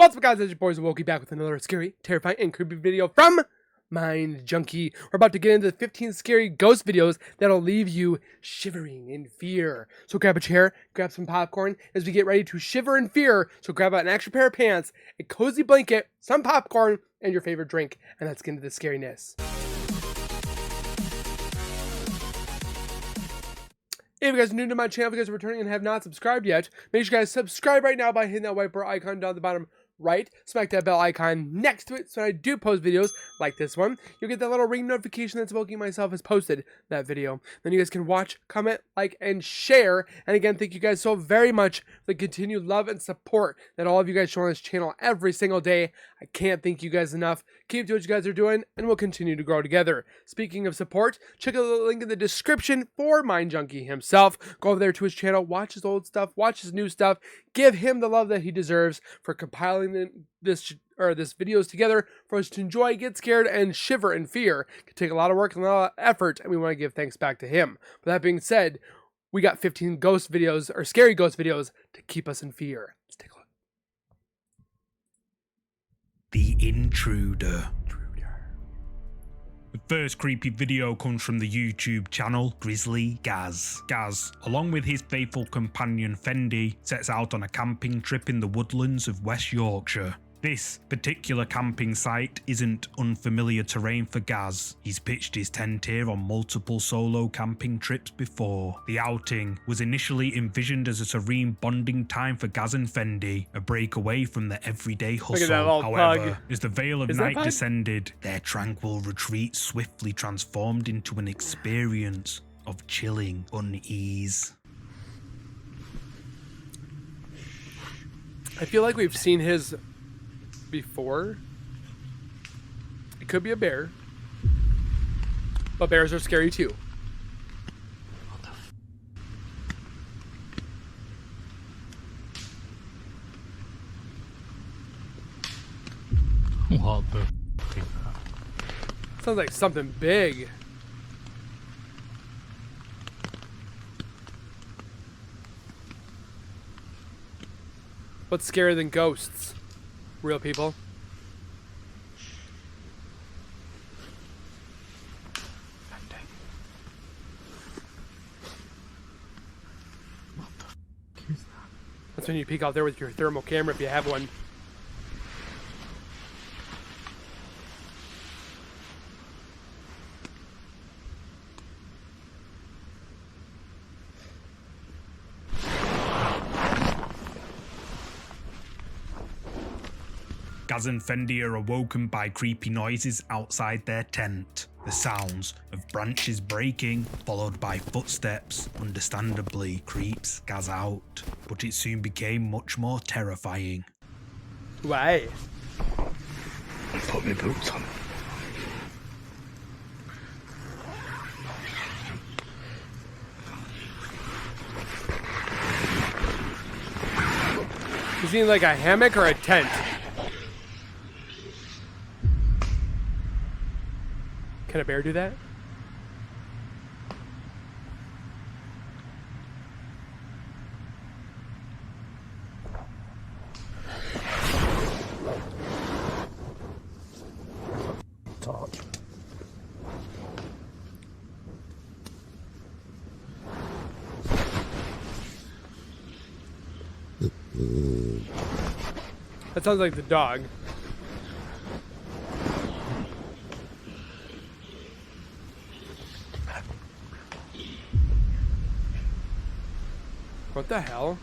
What's up, guys? It's your boys, Wokey, back with another scary, terrifying, and creepy video from MINDJUNKIE. We're about to get into the 15 scary ghost videos that'll leave you shivering in fear. So grab a chair, grab some popcorn as we get ready to shiver in fear. So grab out an extra pair of pants, a cozy blanket, some popcorn, and your favorite drink. And let's get into the scariness. If you guys are new to my channel, if you guys are returning and have not subscribed yet, make sure you guys subscribe right now by hitting that white bar icon down at the bottom right. Smack that bell icon next to it so when I do post videos like this one, you'll get that little ring notification that Smokey myself has posted that video. Then you guys can watch, comment, like, and share. And again, thank you guys so very much for the continued love and support that all of you guys show on this channel every single day. I can't thank you guys enough. Keep doing what you guys are doing, and we'll continue to grow together. Speaking of support, check out the link in the description for MINDJUNKIE himself. Go over there to his channel, watch his old stuff, watch his new stuff. Give him the love that he deserves for compiling this videos together for us to enjoy, get scared, and shiver in fear. It can take a lot of work and a lot of effort, and we want to give thanks back to him. But that being said, we got 15 ghost videos, or scary ghost videos, to keep us in fear. Let's take a look. The Intruder. The first creepy video comes from the YouTube channel Grizzly Gaz. Gaz, along with his faithful companion Fendi, sets out on a camping trip in the woodlands of West Yorkshire. This particular camping site isn't unfamiliar terrain for Gaz. He's pitched his tent here on multiple solo camping trips before. The outing was initially envisioned as a serene bonding time for Gaz and Fendi, a break away from the everyday hustle. However, as the veil of night descended, their tranquil retreat swiftly transformed into an experience of chilling unease. I feel like we've seen his before. It could be a bear, but bears are scary too. What the f is that? Sounds like something big. What's scarier than ghosts? Real people. What the f is that? That's when you peek out there with your thermal camera if you have one. Gaz and Fendi are awoken by creepy noises outside their tent. The sounds of branches breaking, followed by footsteps, understandably creeps Gaz out. But it soon became much more terrifying. Why? Put my boots on. Is he in like a hammock or a tent? Can a bear do that? Torch. That sounds like the dog. What the hell?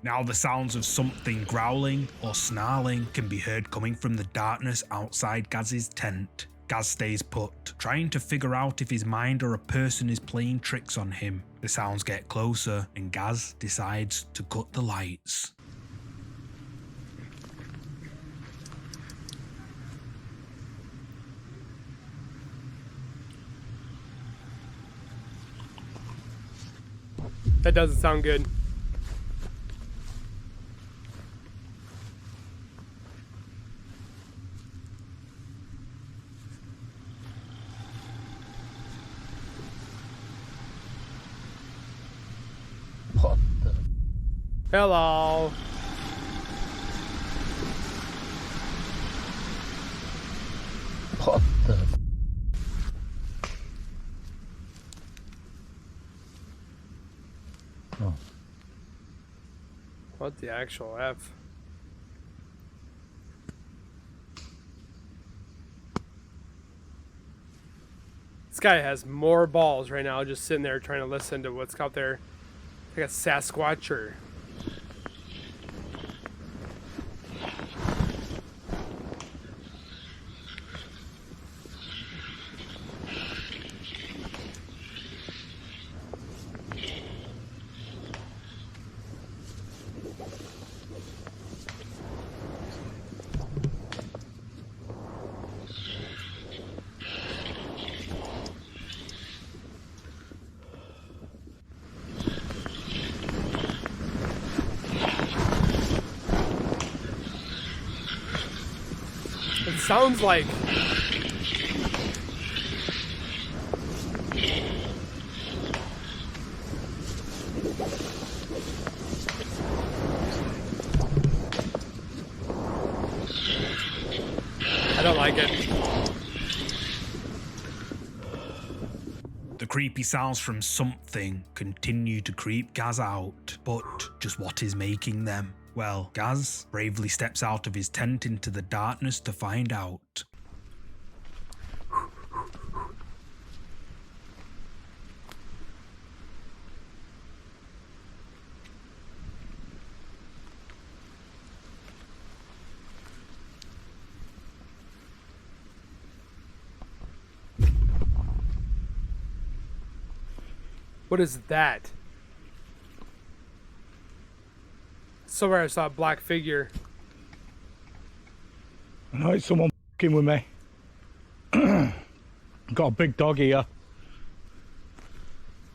Now the sounds of something growling or snarling can be heard coming from the darkness outside Gaz's tent. Gaz stays put, trying to figure out if his mind or a person is playing tricks on him. The sounds get closer and Gaz decides to cut the lights. That doesn't sound good. What the? Hello. What the? Oh. What the actual F? This guy has more balls right now, just sitting there trying to listen to what's out there. Like a Sasquatch or... It sounds like... I don't like it. The creepy sounds from something continue to creep Gaz out, but just what is making them? Well, Gaz bravely steps out of his tent into the darkness to find out. What is that? Somewhere I saw a black figure. I know it's someone f***ing with me. Got a big dog here.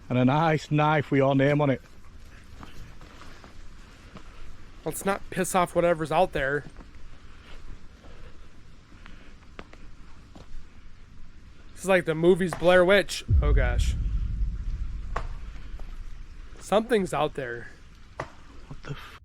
And a nice knife with your name on it. Let's not piss off whatever's out there. This is like the movie's Blair Witch. Oh gosh. Something's out there. What the f***?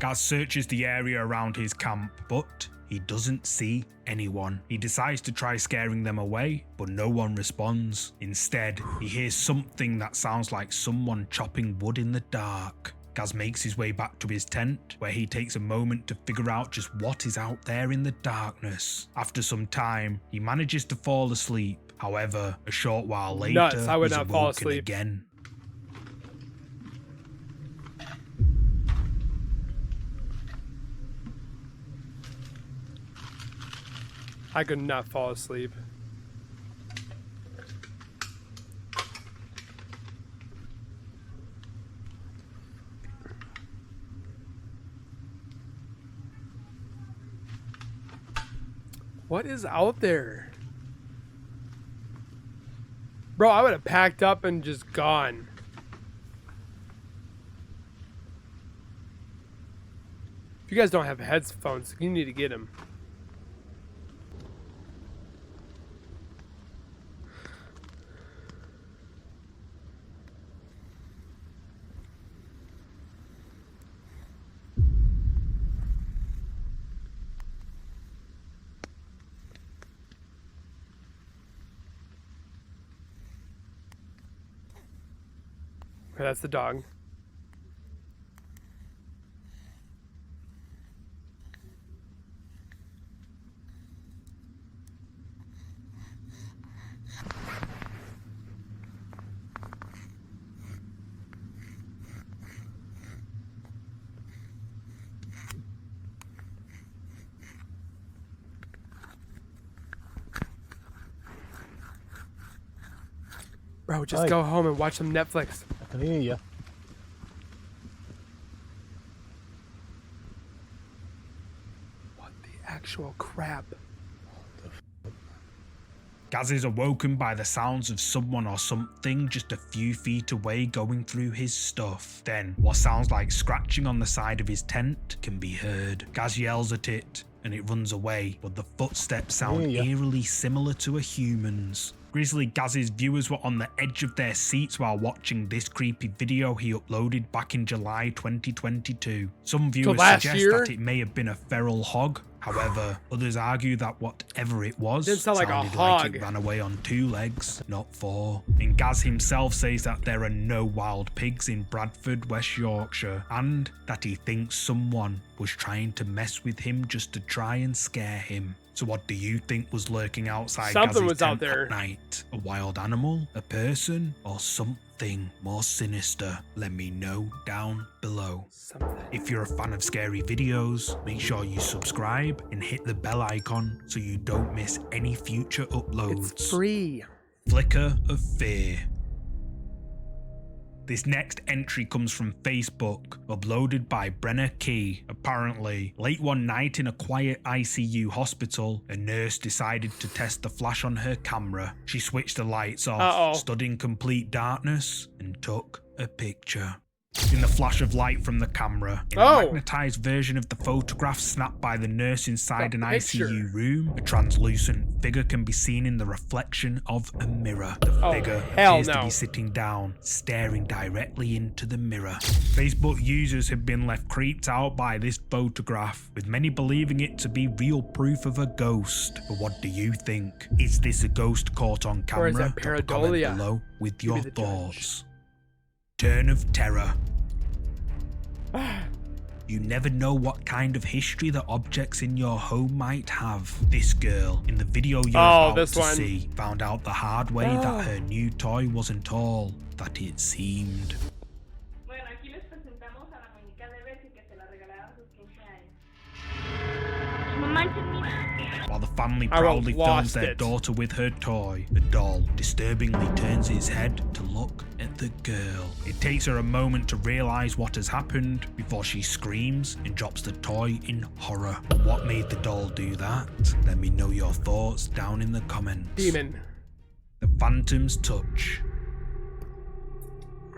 Gaz searches the area around his camp, but he doesn't see anyone. He decides to try scaring them away, but no one responds. Instead, he hears something that sounds like someone chopping wood in the dark. Gaz makes his way back to his tent, where he takes a moment to figure out just what is out there in the darkness. After some time, he manages to fall asleep. However, a short while later, Nuts, I would he's not fall awoken asleep. again. I could not fall asleep. What is out there? Bro, I would have packed up and just gone. If you guys don't have headphones, you need to get them. Okay, that's the dog. Bro, just Hey. go home and watch some Netflix. I can hear you. What the actual crap? Gaz is awoken by the sounds of someone or something just a few feet away going through his stuff. Then, what sounds like scratching on the side of his tent can be heard. Gaz yells at it, and it runs away, but the footsteps sound Yeah. eerily similar to a human's. Grizzly Gaz's viewers were on the edge of their seats while watching this creepy video he uploaded back in July 2022. Some viewers suggest that it may have been a feral hog. However, others argue that whatever it was sounded like it ran away on 2 legs, not 4. And Gaz himself says that there are no wild pigs in Bradford, West Yorkshire, and that he thinks someone was trying to mess with him just to try and scare him. So what do you think was lurking outside Gaz's tent at night? A wild animal? A person? Or something more sinister? Let me know down below. If you're a fan of scary videos, make sure you subscribe and hit the bell icon so you don't miss any future uploads. It's free. Flicker of fear. This next entry comes from Facebook, uploaded by Brenna Key. Apparently, late one night in a quiet ICU hospital, a nurse decided to test the flash on her camera. She switched the lights off, stood in complete darkness, and took a picture. In the flash of light from the camera, in a magnetized version of the photograph snapped by the nurse inside an ICU room, a translucent figure can be seen in the reflection of a mirror. The figure appears to be sitting down, staring directly into the mirror. Facebook users have been left creeped out by this photograph, with many believing it to be real proof of a ghost. But what do you think? Is this a ghost caught on camera? Or is that Drop a comment pareidolia? below with your thoughts. Turn of terror. You never know what kind of history the objects in your home might have. This girl, in the video you're about to see, found out the hard way that her new toy wasn't all that it seemed. While the family proudly films their daughter with her toy, the doll disturbingly turns its head to look at the girl. It takes her a moment to realise what has happened before she screams and drops the toy in horror. But what made the doll do that? Let me know your thoughts down in the comments. Demon. The Phantom's Touch.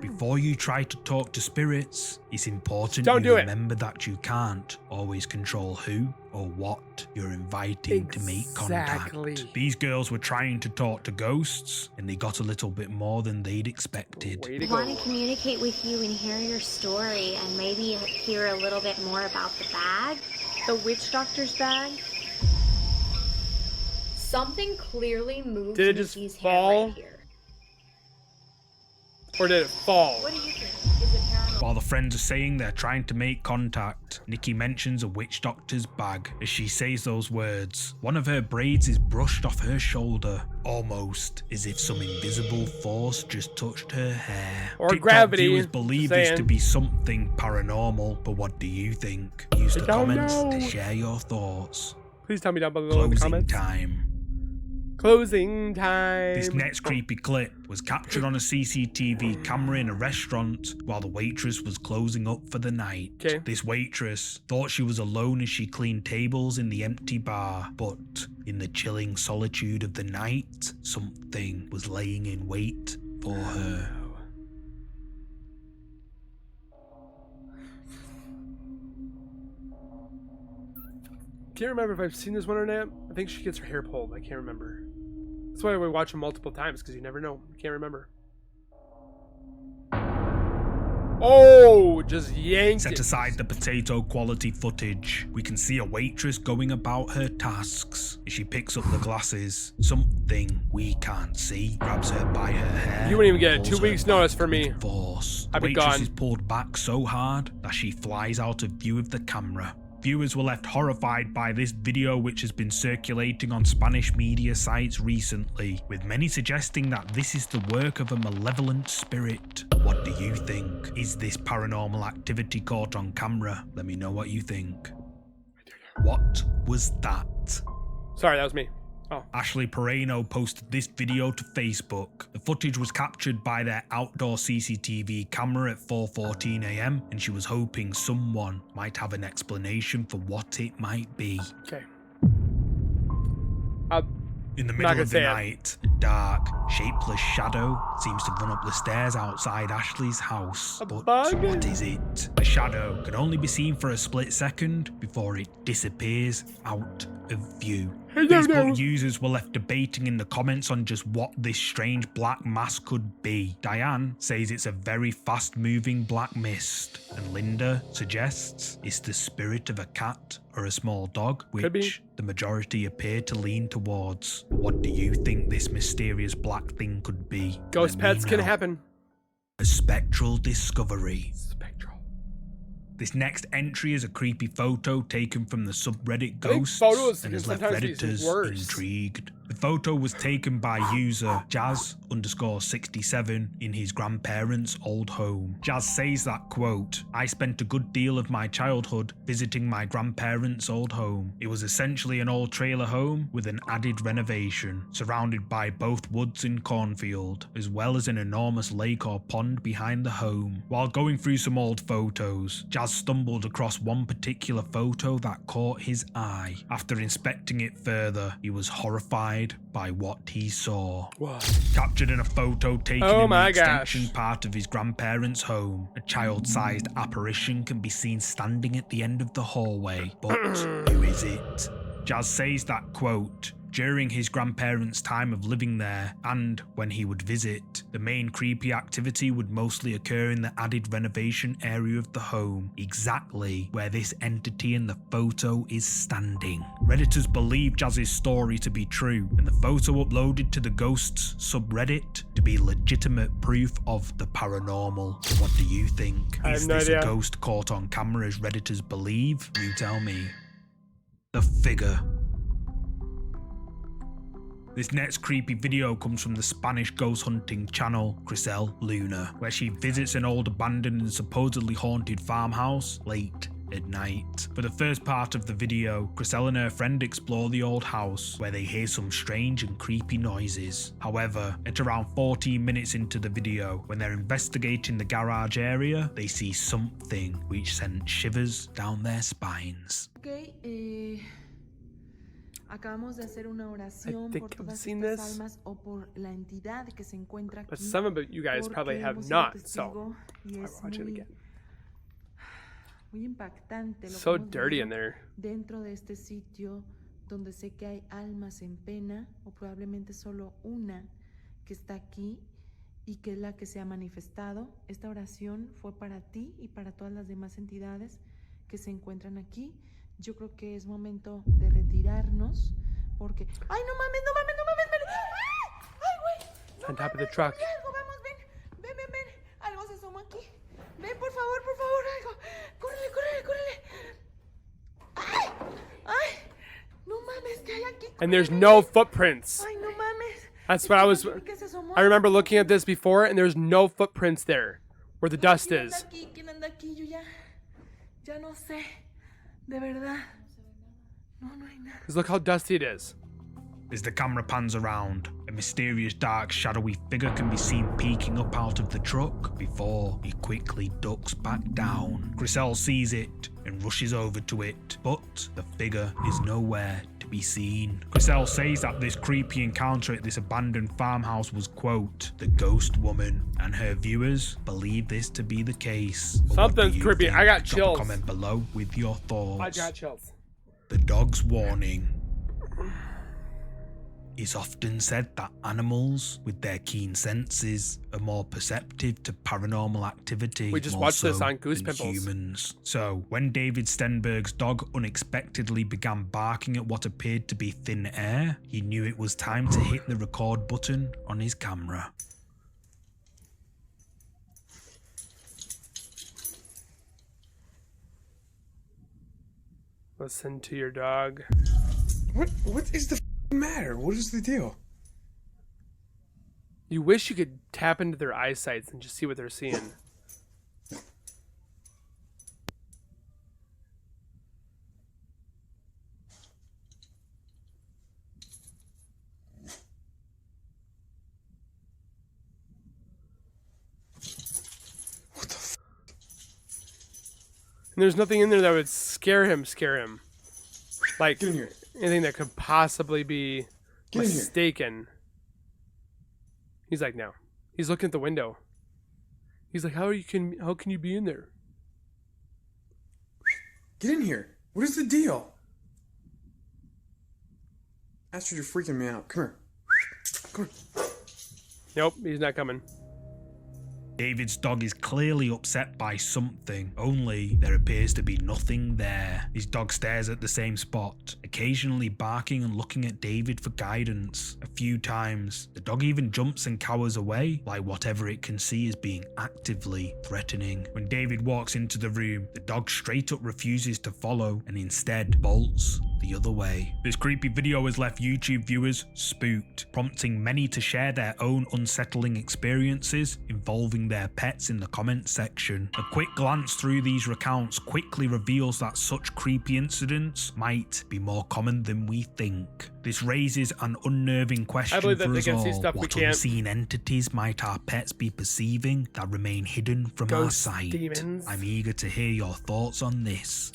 Before you try to talk to spirits, it's important you remember that you can't always control who or what you're inviting to make contact. These girls were trying to talk to ghosts, and they got a little bit more than they'd expected. I want to communicate with you and hear your story, and maybe hear a little bit more about the bag. The witch doctor's bag. Something clearly moved Nikki's hair right here. Or did it fall? What do you think? Is it paranormal? While the friends are saying they're trying to make contact, Nikki mentions a witch doctor's bag. As she says those words, one of her braids is brushed off her shoulder, almost as if some invisible force just touched her hair. Or TikTok gravity. Viewers believe this to be something paranormal, but what do you think? Use the comments to share your thoughts. Please tell me down below in the comments. Closing time. This next creepy clip was captured on a CCTV camera in a restaurant while the waitress was closing up for the night. This waitress thought she was alone as she cleaned tables in the empty bar, but in the chilling solitude of the night, something was laying in wait for her. Can't remember if I've seen this one or not. I think she gets her hair pulled. I can't remember. That's why we watch them multiple times, because you never know. You can't remember. Oh, just yanked Set aside the potato quality footage. We can see a waitress going about her tasks. As she picks up the glasses, something we can't see grabs her by her hair. You wouldn't even get 2 weeks notice for me. Force. I'd The be waitress gone. is pulled back so hard that she flies out of view of the camera. Viewers were left horrified by this video, which has been circulating on Spanish media sites recently, with many suggesting that this is the work of a malevolent spirit. What do you think? Is this paranormal activity caught on camera? Let me know what you think. What was that? Sorry, that was me. Oh. Ashley Pereno posted this video to Facebook. The footage was captured by their outdoor CCTV camera at 4:14 AM, and she was hoping someone might have an explanation for what it might be. Okay. In the middle of the night, a dark, shapeless shadow seems to run up the stairs outside Ashley's house. But what is it? The shadow can only be seen for a split second before it disappears out of view. Facebook users were left debating in the comments on just what this strange black mass could be. Diane says it's a very fast-moving black mist, and Linda suggests it's the spirit of a cat or a small dog, which the majority appear to lean towards. What do you think this mysterious black thing could be? Ghost Let me pets can know. happen. A spectral discovery. Spectral. This next entry is a creepy photo taken from the subreddit I think Ghosts photos and can has left sometimes be Redditors worse. intrigued. The photo was taken by user Jazz_67 in his grandparents' old home. Jazz says that, quote, "I spent a good deal of my childhood visiting my grandparents' old home. It was essentially an old trailer home with an added renovation, surrounded by both woods and cornfield, as well as an enormous lake or pond behind the home. While going through some old photos, Jazz stumbled across one particular photo that caught his eye. After inspecting it further, he was horrified by what he saw. Whoa. Captured in a photo taken Oh in the my extension gosh. part of his grandparents' home, a child-sized apparition can be seen standing at the end of the hallway. But who is it? Jazz says that, quote, "During his grandparents' time of living there, and when he would visit, the main creepy activity would mostly occur in the added renovation area of the home, exactly where this entity in the photo is standing." Redditors believe Jazz's story to be true, and the photo uploaded to the Ghosts subreddit to be legitimate proof of the paranormal. What do you think? I have Is no this idea. a ghost caught on camera as Redditors believe? You tell me. The figure. This next creepy video comes from the Spanish ghost hunting channel Crisel Luna, where she visits an old abandoned and supposedly haunted farmhouse late at night. For the first part of the video, Crisel and her friend explore the old house, where they hear some strange and creepy noises. However, at around 14 minutes into the video, when they're investigating the garage area, they see something which sent shivers down their spines. Acabamos de hacer una oración think por I've todas seen estas this. almas o por la entidad que se encuentra But aquí. some of it you guys porque probably have hemos sido not, testigo so y I'll es watch it muy, again. muy impactante lo So que hemos dirty visto in there. dentro de este sitio donde sé que hay almas en pena o probablemente solo una que está aquí y que es la que se ha manifestado. Esta oración fue para ti y para todas las demás entidades que se encuentran aquí. Yo creo que es momento de retirarnos porque... ¡Ay, no mames, no mames, no mames! ¡Ven! ¡Ay, güey! No On top of mames, the truck. hay algo, vamos, ven. Algo se asomó aquí. Ven, por favor, algo. Córrele. ¡Ay! No mames, ¿qué hay aquí? And there's no footprints. ¡Ay, no mames! That's what I was. ¿Qué se asomó? I remember looking at this before, and there's no footprints there where the dust is. ¿Quién anda aquí? Yo ya no sé. De verdad. No hay nada. Because look how dusty it is. As the camera pans around, a mysterious dark shadowy figure can be seen peeking up out of the truck before he quickly ducks back down. Crisel sees it and rushes over to it, but the figure is nowhere to be seen. Crisel says that this creepy encounter at this abandoned farmhouse was, quote, "the ghost woman," and her viewers believe this to be the case. But what do Something's you creepy. think? I got Drop chills. a comment below with your thoughts. I got chills. The dog's warning. It's often said that animals, with their keen senses, are more perceptive to paranormal activity. We just more watched this so on Goose than Pimples. humans. So, when David Stenberg's dog unexpectedly began barking at what appeared to be thin air, he knew it was time to hit the record button on his camera. Listen to your dog. What is the matter? What is the deal? You wish you could tap into their eyesights and just see what they're seeing. What the And there's nothing in there that would scare him. Like Get in here. anything that could possibly be Get in here. mistaken. He's like, no. He's looking at the window. He's like, how can you be in there? Get in here. What is the deal? Astrid, you're freaking me out. Come here. Come here. Nope, he's not coming. David's dog is clearly upset by something, only there appears to be nothing there. His dog stares at the same spot, occasionally barking and looking at David for guidance. A few times, the dog even jumps and cowers away, like whatever it can see is being actively threatening. When David walks into the room, the dog straight up refuses to follow and instead bolts the other way. This creepy video has left YouTube viewers spooked, prompting many to share their own unsettling experiences involving their pets in the comments section. A quick glance through these recounts quickly reveals that such creepy incidents might be more common than we think. This raises an unnerving question believe that for they us can see all. stuff we What can't. unseen entities might our pets be perceiving that remain hidden from our Ghost sight? demons. I'm eager to hear your thoughts on this.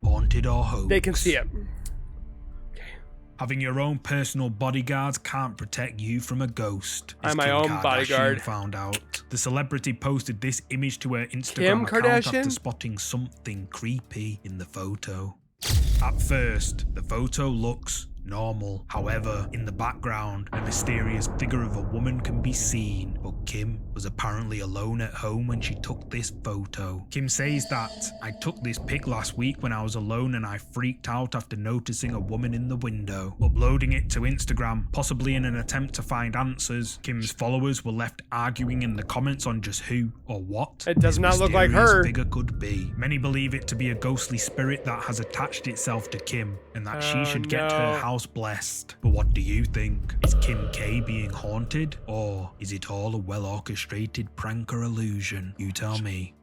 Haunted or hoax? They can see it. Having your own personal bodyguards can't protect you from a ghost. I'm as my Kim own Kardashian bodyguard. found out. The celebrity posted this image to her Kim Instagram account Kardashian? after spotting something creepy in the photo. At first, the photo looks normal. However, in the background, a mysterious figure of a woman can be seen, but Kim was apparently alone at home when she took this photo. Kim says that, "I took this pic last week when I was alone and I freaked out after noticing a woman in the window." Uploading it to Instagram, possibly in an attempt to find answers, Kim's followers were left arguing in the comments on just who or what It does this not look like mysterious her. figure could be. Many believe it to be a ghostly spirit that has attached itself to Kim and that she should get her no. house blessed. But what do you think? Is Kim K being haunted, or is it all a well-orchestrated prank or illusion? You tell me.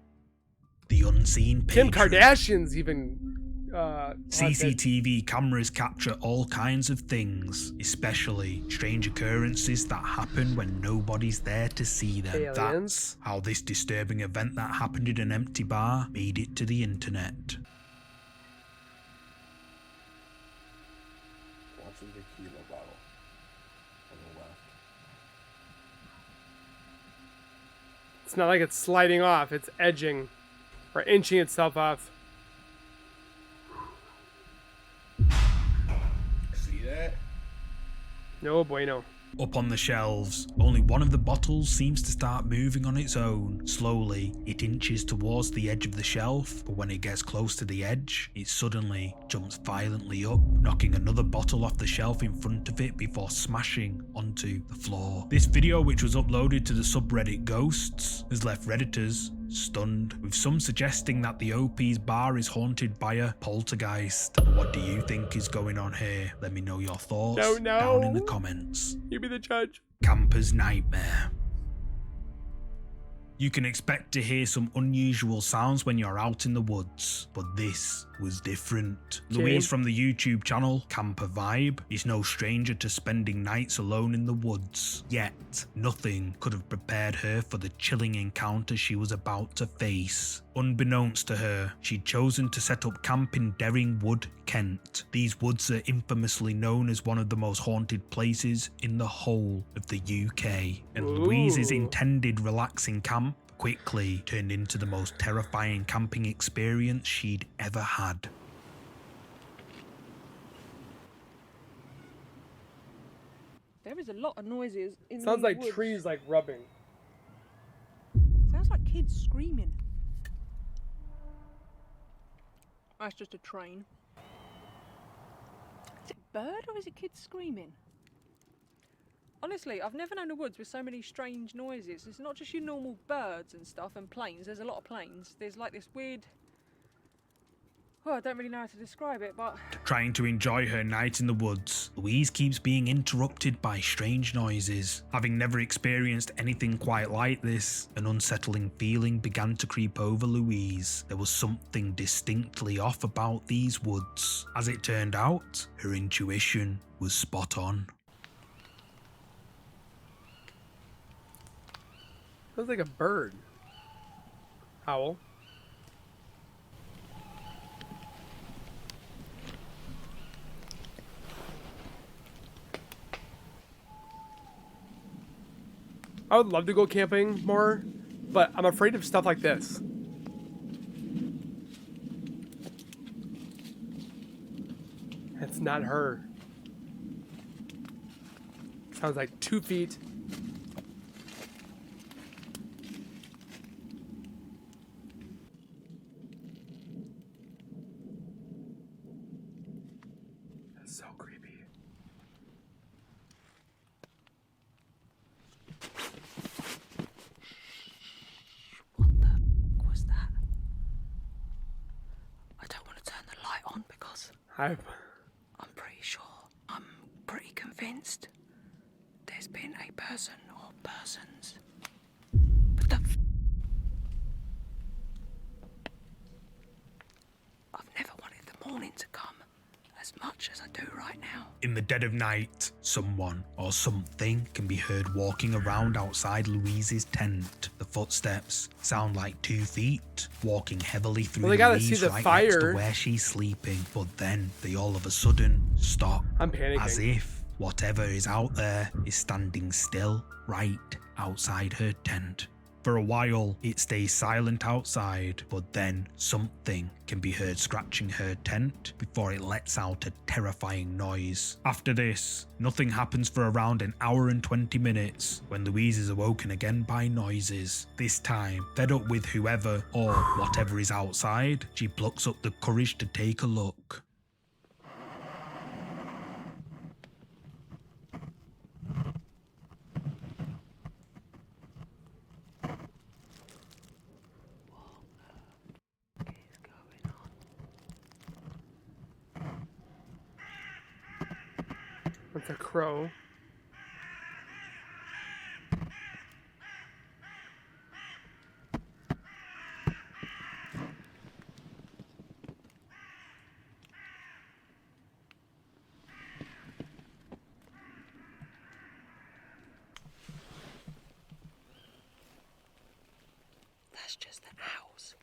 The unseen Kim patron. Kardashian's even CCTV cameras capture all kinds of things, especially strange occurrences that happen when nobody's there to see them. Aliens. That's how this disturbing event that happened in an empty bar made it to the internet. Watching the tequila bottle on the left. It's not like it's sliding off, it's edging or inching itself off. See that? No bueno. Up on the shelves, only one of the bottles seems to start moving on its own. Slowly, it inches towards the edge of the shelf, but when it gets close to the edge, it suddenly jumps violently up, knocking another bottle off the shelf in front of it before smashing onto the floor. This video, which was uploaded to the subreddit Ghosts, has left Redditors stunned, with some suggesting that the OP's bar is haunted by a poltergeist. What do you think is going on here? Let me know your thoughts Don't know. down in the comments. You be the judge. Camper's nightmare. You can expect to hear some unusual sounds when you're out in the woods, but this was different. Okay. Louise from the YouTube channel Camper Vibe is no stranger to spending nights alone in the woods, yet nothing could have prepared her for the chilling encounter she was about to face. Unbeknownst to her, she'd chosen to set up camp in Derring Wood, Kent. These woods are infamously known as one of the most haunted places in the whole of the UK, and Louise's Ooh. intended relaxing camp quickly turned into the most terrifying camping experience she'd ever had. There is a lot of noises in Sounds these like woods. trees like rubbing. Sounds like kids screaming. That's just a train. Is it a bird or is it kids screaming? Honestly, I've never known a woods with so many strange noises. It's not just your normal birds and stuff and planes. There's a lot of planes. There's like this weird... Oh, I don't really know how to describe it, but... Trying to enjoy her night in the woods, Louise keeps being interrupted by strange noises. Having never experienced anything quite like this, an unsettling feeling began to creep over Louise. There was something distinctly off about these woods. As it turned out, her intuition was spot on. Sounds like a bird. Owl. I would love to go camping more, but I'm afraid of stuff like this. It's not her. Sounds like 2 feet. That's so creepy. What the f was that? I don't want to turn the light on because I'm pretty sure, I'm pretty convinced there's been a person or persons. But the f I've never wanted the morning to come as much as I do right now. In the dead of night, someone or something can be heard walking around outside Louise's tent. The footsteps sound like 2 feet, walking heavily through they gotta Louise see the right next to fire. where she's sleeping. But then they all of a sudden stop, I'm panicking. as if whatever is out there is standing still right outside her tent. For a while, it stays silent outside, but then something can be heard scratching her tent before it lets out a terrifying noise. After this, nothing happens for around an hour and 20 minutes when Louise is awoken again by noises. This time, fed up with whoever or whatever is outside, she plucks up the courage to take a look. That's a crow. That's just the house.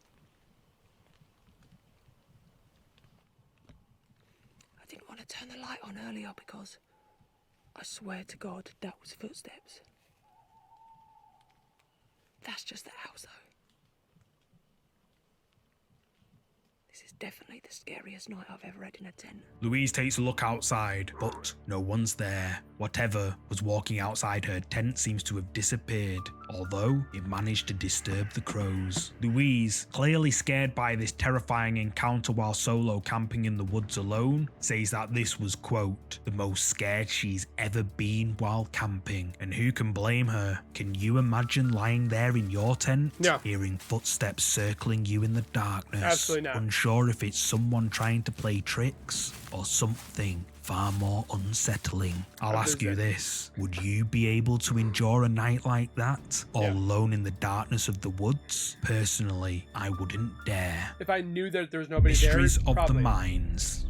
I didn't want to turn the light on earlier because I swear to God that was footsteps. That's just the house though. This is definitely the scariest night I've ever had in a tent. Louise takes a look outside, but no one's there. Whatever was walking outside her tent seems to have disappeared, although it managed to disturb the crows. Louise, clearly scared by this terrifying encounter while solo camping in the woods alone, says that this was, quote, the most scared she's ever been while camping. And who can blame her? Can you imagine lying there in your tent, hearing footsteps circling you in the darkness? Absolutely not. Unsure if it's someone trying to play tricks or something far more unsettling. I'll ask you this, would you be able to endure a night like that, all alone in the darkness of the woods? Personally, I wouldn't dare. If I knew that there was nobody Mysteries there, of probably. the Mines.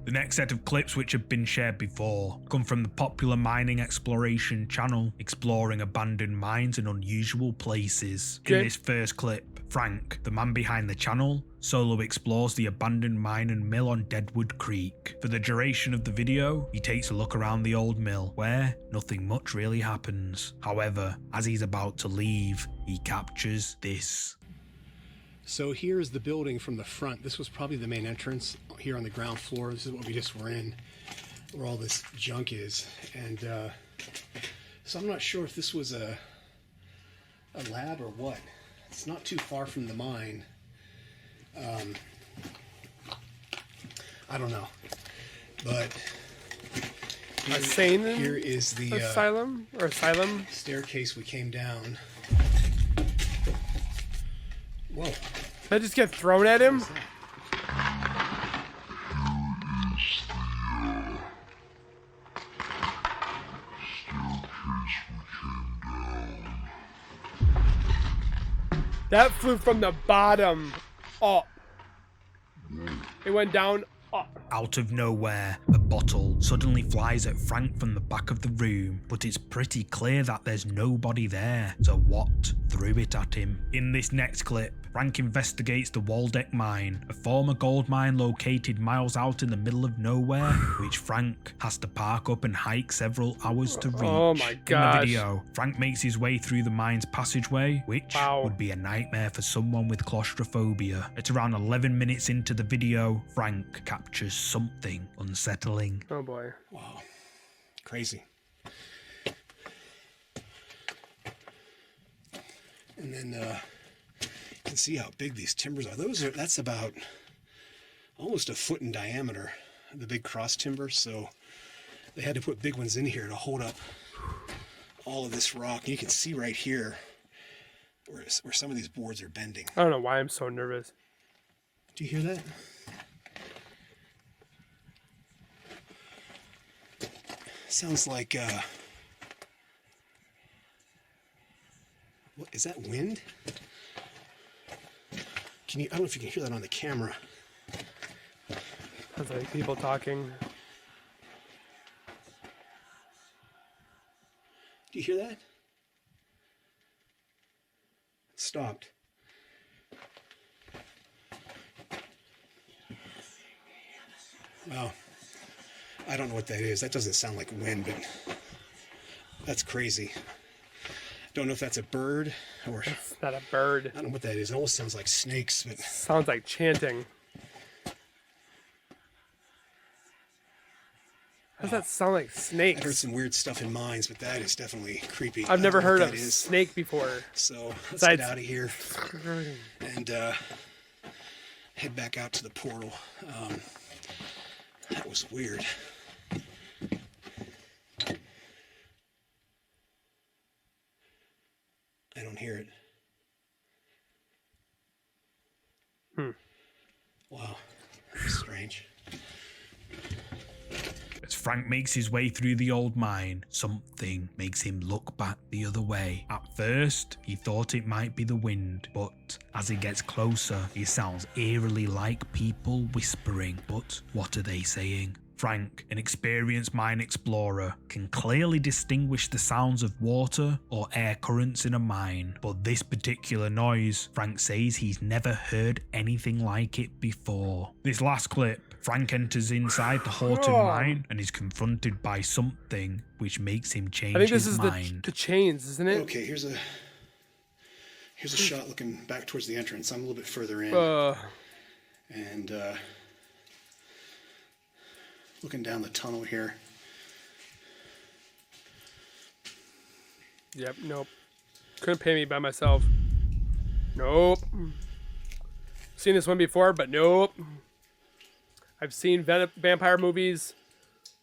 The next set of clips, which have been shared before, come from the popular mining exploration channel, exploring abandoned mines and unusual places. In this first clip, Frank, the man behind the channel, solo explores the abandoned mine and mill on Deadwood Creek. For the duration of the video, he takes a look around the old mill, where nothing much really happens. However, as he's about to leave, he captures this. So here's the building from the front. This was probably the main entrance here on the ground floor. This is what we just were in, where all this junk is. And so I'm not sure if this was a lab or what. It's not too far from the mine. I don't know. But here is the asylum staircase we came down. Whoa. Did I just get thrown at him? That flew from the bottom up. It went down up. Out of nowhere, a bottle suddenly flies at Frank from the back of the room, but it's pretty clear that there's nobody there, so what threw it at him? In this next clip, Frank investigates the Waldeck mine, a former gold mine located miles out in the middle of nowhere, which Frank has to park up and hike several hours to reach. Oh my gosh. In the video, Frank makes his way through the mine's passageway, which would be a nightmare for someone with claustrophobia. At around 11 minutes into the video, Frank captures something unsettling. Oh boy. Wow. Crazy. And then you can see how big these timbers are. That's about almost a foot in diameter, the big cross timbers. So they had to put big ones in here to hold up all of this rock. You can see right here where some of these boards are bending. I don't know why I'm so nervous. Do you hear that? Sounds like, what is that, wind? I don't know if you can hear that on the camera. Sounds like people talking. Do you hear that? It stopped. Well, I don't know what that is. That doesn't sound like wind, but that's crazy. Don't know if that's a bird or... It's not a bird. I don't know what that is. It almost sounds like snakes, but... Sounds like chanting. How does that sound like snakes? I heard some weird stuff in mines, but that is definitely creepy. I've never heard of snake before. So let's get out of here and head back out to the portal. That was weird. I don't hear it. Wow, that's strange. As Frank makes his way through the old mine, something makes him look back the other way. At first, he thought it might be the wind, but as he gets closer, it sounds eerily like people whispering. But what are they saying? Frank, an experienced mine explorer, can clearly distinguish the sounds of water or air currents in a mine, but this particular noise, Frank says he's never heard anything like it before. This last clip, Frank enters inside the Horton mine and is confronted by something which makes him change his mind. I think this is the chains, isn't it? Okay, here's a shot looking back towards the entrance. I'm a little bit further in. And looking down the tunnel here. Yep, nope. Couldn't pay me by myself. Nope. Seen this one before, but nope. I've seen vampire movies.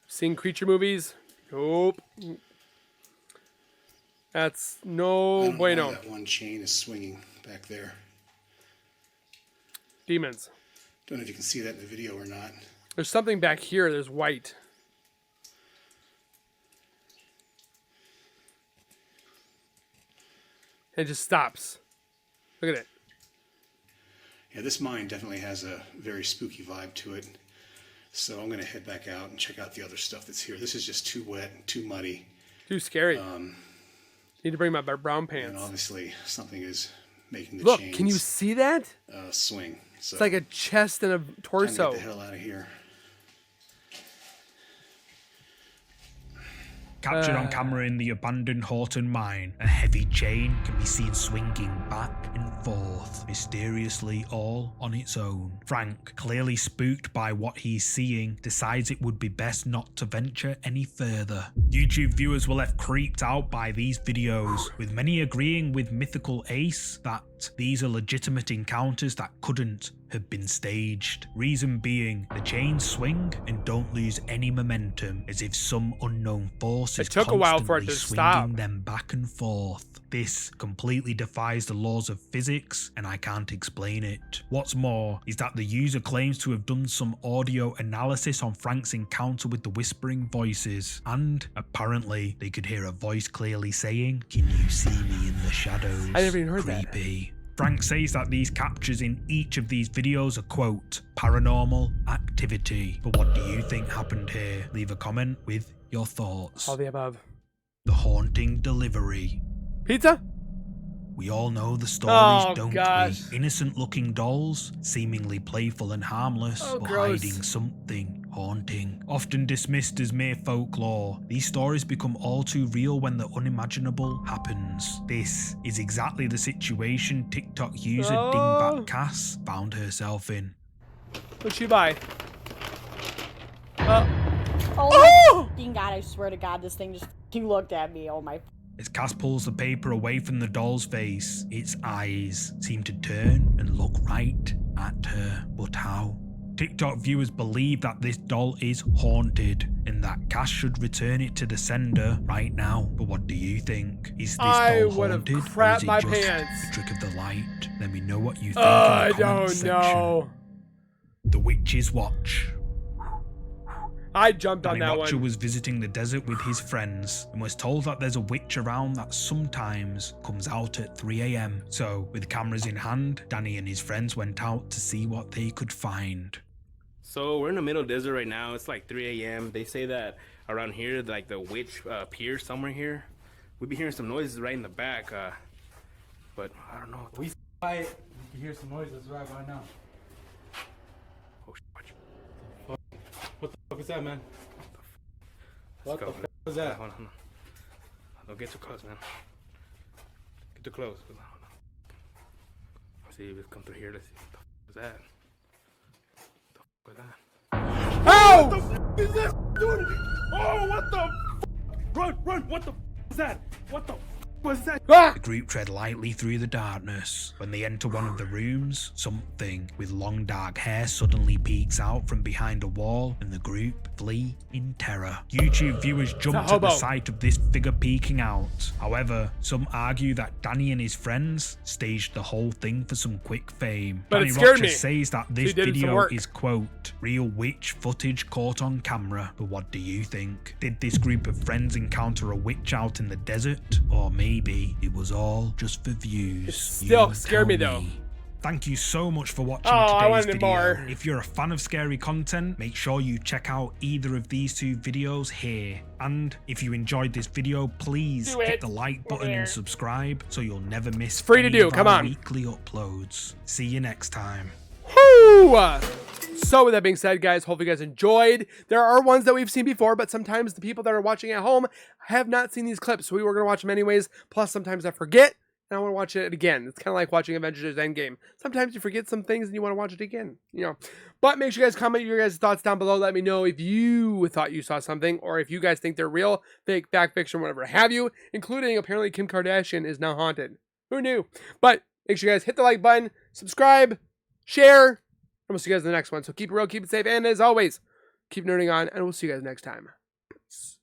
Seen creature movies. Nope. That's no bueno. That one chain is swinging back there. Demons. Don't know if you can see that in the video or not. There's something back here. There's white. It just stops. Look at it. Yeah, this mine definitely has a very spooky vibe to it. So I'm going to head back out and check out the other stuff that's here. This is just too wet, too muddy. Too scary. Need to bring my brown pants. And obviously something is making the Look, chains can you see that? swing. So it's like a chest and a torso. Time to get the hell out of here. Captured on camera in the abandoned Horton mine, a heavy chain can be seen swinging back and forth, mysteriously all on its own. Frank, clearly spooked by what he's seeing, decides it would be best not to venture any further. YouTube viewers were left creeped out by these videos, with many agreeing with Mythical Ace that these are legitimate encounters that couldn't have been staged. Reason being, the chains swing and don't lose any momentum, as if some unknown force is took a while for it to swinging them back and forth. This completely defies the laws of physics, and I can't explain it. What's more is that the user claims to have done some audio analysis on Frank's encounter with the whispering voices, and apparently they could hear a voice clearly saying, "Can you see me in the shadows?" I never even heard Creepy. That. Frank says that these captures in each of these videos are, quote, paranormal activity. But what do you think happened here? Leave a comment with your thoughts. All the above. The haunting delivery. Pizza? We all know the stories, don't gosh. we? Innocent-looking dolls, seemingly playful and harmless, but gross. hiding something haunting. Often dismissed as mere folklore, these stories become all too real when the unimaginable happens. This is exactly the situation TikTok user Dingbat Cass found herself in. What'd she buy? Oh my God, I swear to God, this thing just looked at me. Oh my As Cass pulls the paper away from the doll's face, its eyes seem to turn and look right at her. But how? TikTok viewers believe that this doll is haunted and that Cass should return it to the sender right now. But what do you think? Is this doll haunted, or is crapped it my just pants. a trick of the light? Let me know what you think in I the comments don't know. section. The Witch's Watch. I jumped on Danny that Roger one. was visiting the desert with his friends and was told that there's a witch around that sometimes comes out at 3 AM. So, with cameras in hand, Danny and his friends went out to see what they could find. So we're in the middle desert right now. It's like 3 AM. They say that around here, like the witch appears somewhere here. We'd be hearing some noises right in the back, but I don't know. We quiet. You can hear some noises right now. Oh, watch. What the fuck is that, man? What the fuck is that? Hold on. Don't get too close, man. Get too close. Hold on. Let's see if it's come through here. Let's see. What the fuck is that? What the fuck is that? Oh! What the fuck is that doing? Oh, what the fuck? Run! What the fuck is that? What the fuck was that? Ah! The group tread lightly through the darkness. When they enter one of the rooms, something with long dark hair suddenly peeks out from behind a wall and the group flee in terror. YouTube viewers jumped at the sight of this figure peeking out. However, some argue that Danny and his friends staged the whole thing for some quick fame. But Danny it scared Roger me. says that this He did some video work. is, quote, real witch footage caught on camera. But what do you think? Did this group of friends encounter a witch out in the desert? Or maybe it was all just for views? It still scared me though. Thank you so much for watching I today's wanted video. more. If you're a fan of scary content, make sure you check out either of these two videos here. And if you enjoyed this video, please hit the like button and subscribe so you'll never miss free to any do. of Come our on. weekly uploads. See you next time. Whoo! So with that being said, guys, hopefully you guys enjoyed. There are ones that we've seen before, but sometimes the people that are watching at home have not seen these clips, so we were going to watch them anyways. Plus, sometimes I forget, and I want to watch it again. It's kind of like watching Avengers Endgame. Sometimes you forget some things and you want to watch it again, you know. But make sure you guys comment your guys' thoughts down below. Let me know if you thought you saw something, or if you guys think they're real, fake, fact, fiction, whatever have you, including apparently Kim Kardashian is now haunted. Who knew? But make sure you guys hit the like button, subscribe, share, and we'll see you guys in the next one. So keep it real, keep it safe, and as always, keep nerding on, and we'll see you guys next time. Peace.